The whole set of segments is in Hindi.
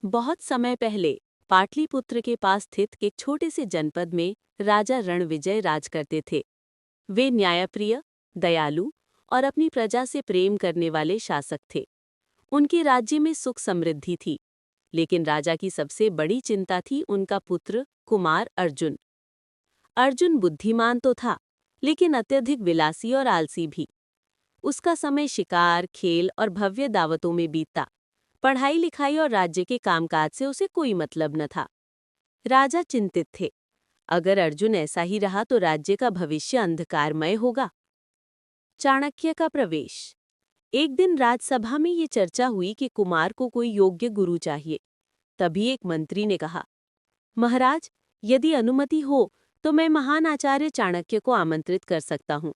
बहुत समय पहले पाटलिपुत्र के पास स्थित एक छोटे से जनपद में राजा रणविजय राज करते थे। वे न्यायप्रिय, दयालु और अपनी प्रजा से प्रेम करने वाले शासक थे। उनके राज्य में सुख समृद्धि थी, लेकिन राजा की सबसे बड़ी चिंता थी उनका पुत्र कुमार अर्जुन। अर्जुन बुद्धिमान तो था, लेकिन अत्यधिक विलासी और आलसी भी। उसका समय शिकार, खेल और भव्य दावतों में बीतता। पढ़ाई लिखाई और राज्य के कामकाज से उसे कोई मतलब न था। राजा चिंतित थे, अगर अर्जुन ऐसा ही रहा तो राज्य का भविष्य अंधकारमय होगा। चाणक्य का प्रवेश। एक दिन राजसभा में ये चर्चा हुई कि कुमार को कोई योग्य गुरु चाहिए। तभी एक मंत्री ने कहा, महाराज, यदि अनुमति हो तो मैं महान आचार्य चाणक्य को आमंत्रित कर सकता हूँ।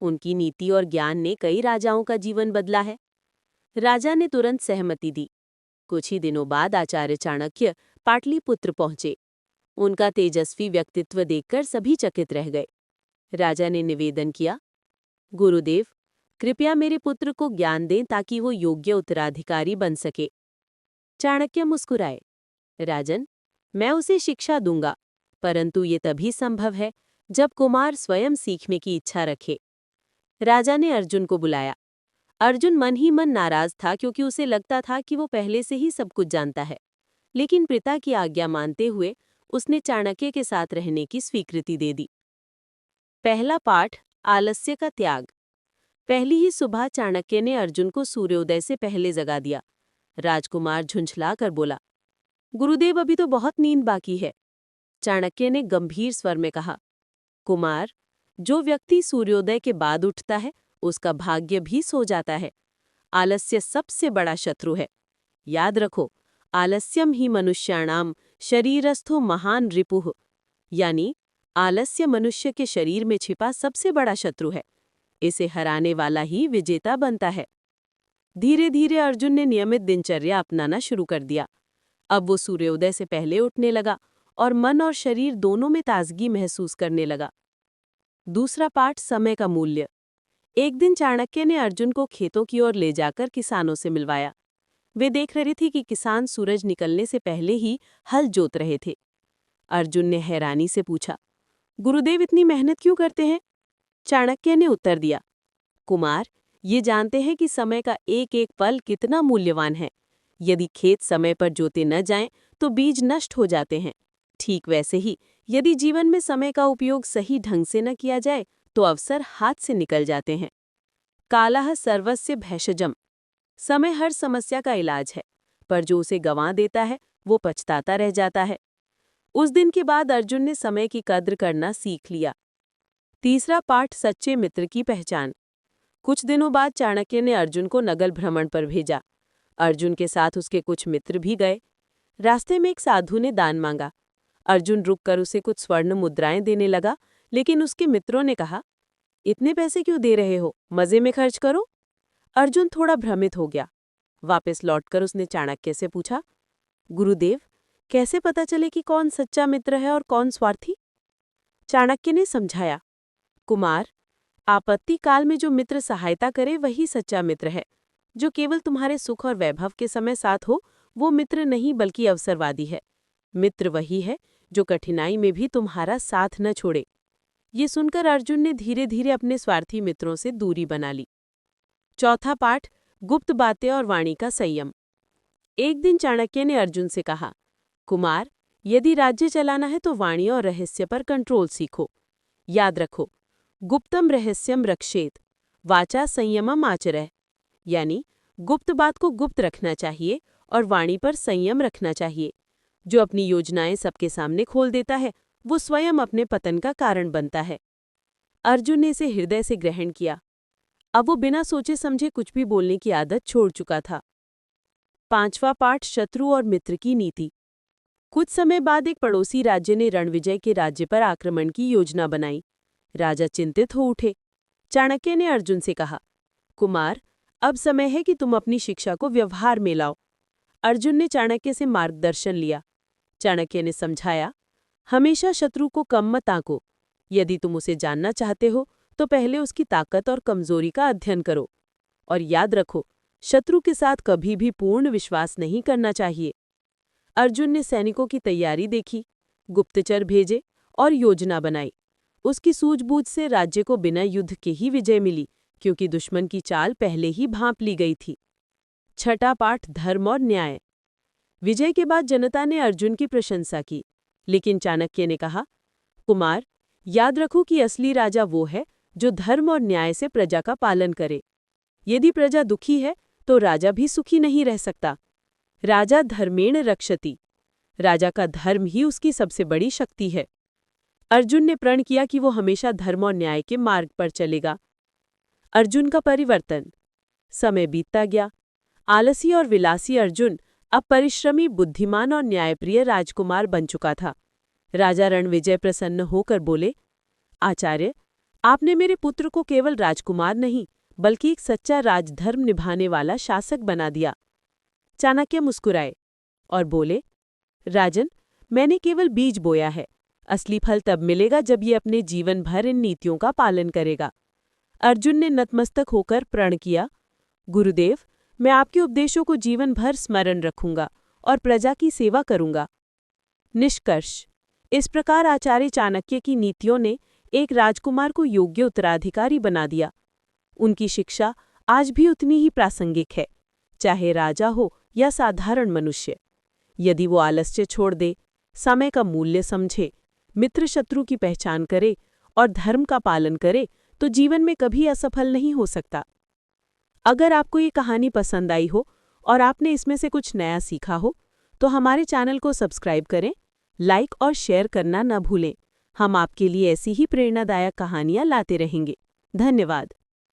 उनकी नीति और ज्ञान ने कई राजाओं का जीवन बदला है। राजा ने तुरंत सहमति दी। कुछ ही दिनों बाद आचार्य चाणक्य पाटलिपुत्र पहुंचे। उनका तेजस्वी व्यक्तित्व देखकर सभी चकित रह गए। राजा ने निवेदन किया, गुरुदेव, कृपया मेरे पुत्र को ज्ञान दें ताकि वो योग्य उत्तराधिकारी बन सके। चाणक्य मुस्कुराए, राजन, मैं उसे शिक्षा दूंगा, परंतु ये तभी संभव है जब कुमार स्वयं सीखने की इच्छा रखे। राजा ने अर्जुन को बुलाया। अर्जुन मन ही मन नाराज था, क्योंकि उसे लगता था कि वो पहले से ही सब कुछ जानता है। लेकिन पिता की आज्ञा मानते हुए उसने चाणक्य के साथ रहने की स्वीकृति दे दी। पहला पाठ, आलस्य का त्याग। पहली ही सुबह चाणक्य ने अर्जुन को सूर्योदय से पहले जगा दिया। राजकुमार झुंझला कर बोला, गुरुदेव, अभी तो बहुत नींद बाकी है। चाणक्य ने गंभीर स्वर में कहा, कुमार, जो व्यक्ति सूर्योदय के बाद उठता है उसका भाग्य भी सो जाता है। आलस्य सबसे बड़ा शत्रु है। याद रखो, आलस्यम ही मनुष्याणाम शरीरस्थो महान रिपुः, यानी आलस्य मनुष्य के शरीर में छिपा सबसे बड़ा शत्रु है। इसे हराने वाला ही विजेता बनता है। धीरे धीरे अर्जुन ने नियमित दिनचर्या अपनाना शुरू कर दिया। अब वो सूर्योदय से पहले उठने लगा और मन और शरीर दोनों में ताजगी महसूस करने लगा। दूसरा पाठ, समय का मूल्य। एक दिन चाणक्य ने अर्जुन को खेतों की ओर ले जाकर किसानों से मिलवाया। वे देख रहे थे कि किसान सूरज निकलने से पहले ही हल जोत रहे थे। अर्जुन ने हैरानी से पूछा, गुरुदेव, इतनी मेहनत क्यों करते हैं? चाणक्य ने उत्तर दिया, कुमार, ये जानते हैं कि समय का एक एक पल कितना मूल्यवान है। यदि खेत समय पर जोते न जाएं तो बीज नष्ट हो जाते हैं। ठीक वैसे ही यदि जीवन में समय का उपयोग सही ढंग से न किया जाए तो अवसर हाथ से निकल जाते हैं। कालः सर्वस्य भेषजम। समय हर समस्या का इलाज है, पर जो उसे गंवा देता है वो पछताता रह जाता है। उस दिन के बाद अर्जुन ने समय की कद्र करना सीख लिया। तीसरा पाठ, सच्चे मित्र की पहचान। कुछ दिनों बाद चाणक्य ने अर्जुन को नगल भ्रमण पर भेजा। अर्जुन के साथ उसके कुछ मित्र भी गए। रास्ते में एक साधु ने दान मांगा। अर्जुन रुककर उसे कुछ स्वर्ण मुद्राएं देने लगा, लेकिन उसके मित्रों ने कहा, इतने पैसे क्यों दे रहे हो, मजे में खर्च करो। अर्जुन थोड़ा भ्रमित हो गया। वापस लौटकर उसने चाणक्य से पूछा, गुरुदेव, कैसे पता चले कि कौन सच्चा मित्र है और कौन स्वार्थी? चाणक्य ने समझाया, कुमार, आपत्ति काल में जो मित्र सहायता करे वही सच्चा मित्र है। जो केवल तुम्हारे सुख और वैभव के समय साथ हो वो मित्र नहीं बल्कि अवसरवादी है। मित्र वही है जो कठिनाई में भी तुम्हारा साथ न छोड़े। ये सुनकर अर्जुन ने धीरे धीरे अपने स्वार्थी मित्रों से दूरी बना ली। चौथा पाठ, गुप्त बातें और वाणी का संयम। एक दिन चाणक्य ने अर्जुन से कहा, कुमार, यदि राज्य चलाना है तो वाणी और रहस्य पर कंट्रोल सीखो। याद रखो, गुप्तम रहस्यम रक्षेत, वाचा संयमम आचरह, यानी गुप्त बात को गुप्त रखना चाहिए और वाणी पर संयम रखना चाहिए। जो अपनी योजनाएं सबके सामने खोल देता है वो स्वयं अपने पतन का कारण बनता है। अर्जुन ने इसे हृदय से ग्रहण किया। अब वो बिना सोचे समझे कुछ भी बोलने की आदत छोड़ चुका था। पांचवा पाठ, शत्रु और मित्र की नीति। कुछ समय बाद एक पड़ोसी राज्य ने रणविजय के राज्य पर आक्रमण की योजना बनाई। राजा चिंतित हो उठे। चाणक्य ने अर्जुन से कहा, कुमार, अब समय है कि तुम अपनी शिक्षा को व्यवहार में लाओ। अर्जुन ने चाणक्य से मार्गदर्शन लिया। चाणक्य ने समझाया, हमेशा शत्रु को कम मत आंको। यदि तुम उसे जानना चाहते हो तो पहले उसकी ताकत और कमजोरी का अध्ययन करो। और याद रखो, शत्रु के साथ कभी भी पूर्ण विश्वास नहीं करना चाहिए। अर्जुन ने सैनिकों की तैयारी देखी, गुप्तचर भेजे और योजना बनाई। उसकी सूझबूझ से राज्य को बिना युद्ध के ही विजय मिली, क्योंकि दुश्मन की चाल पहले ही भांप ली गई थी। छठा पाठ, धर्म और न्याय। विजय के बाद जनता ने अर्जुन की प्रशंसा की, लेकिन चाणक्य ने कहा, कुमार, याद रखो कि असली राजा वो है जो धर्म और न्याय से प्रजा का पालन करे। यदि प्रजा दुखी है तो राजा भी सुखी नहीं रह सकता। राजा धर्मेण रक्षति, राजा का धर्म ही उसकी सबसे बड़ी शक्ति है। अर्जुन ने प्रण किया कि वो हमेशा धर्म और न्याय के मार्ग पर चलेगा। अर्जुन का परिवर्तन। समय बीतता गया। आलसी और विलासी अर्जुन अब परिश्रमी, बुद्धिमान और न्यायप्रिय राजकुमार बन चुका था। राजा रणविजय प्रसन्न होकर बोले, आचार्य, आपने मेरे पुत्र को केवल राजकुमार नहीं बल्कि एक सच्चा राजधर्म निभाने वाला शासक बना दिया। चाणक्य मुस्कुराए और बोले, राजन, मैंने केवल बीज बोया है। असली फल तब मिलेगा जब ये अपने जीवन भर इन नीतियों का पालन करेगा। अर्जुन ने नतमस्तक होकर प्रण किया, गुरुदेव, मैं आपके उपदेशों को जीवन भर स्मरण रखूंगा और प्रजा की सेवा करूंगा। निष्कर्ष। इस प्रकार आचार्य चाणक्य की नीतियों ने एक राजकुमार को योग्य उत्तराधिकारी बना दिया। उनकी शिक्षा आज भी उतनी ही प्रासंगिक है, चाहे राजा हो या साधारण मनुष्य। यदि वो आलस्य छोड़ दे, समय का मूल्य समझे, मित्र शत्रु की पहचान करे और धर्म का पालन करे, तो जीवन में कभी असफल नहीं हो सकता। अगर आपको ये कहानी पसंद आई हो और आपने इसमें से कुछ नया सीखा हो, तो हमारे चैनल को सब्सक्राइब करें, लाइक और शेयर करना न भूलें। हम आपके लिए ऐसी ही प्रेरणादायक कहानियाँ लाते रहेंगे। धन्यवाद।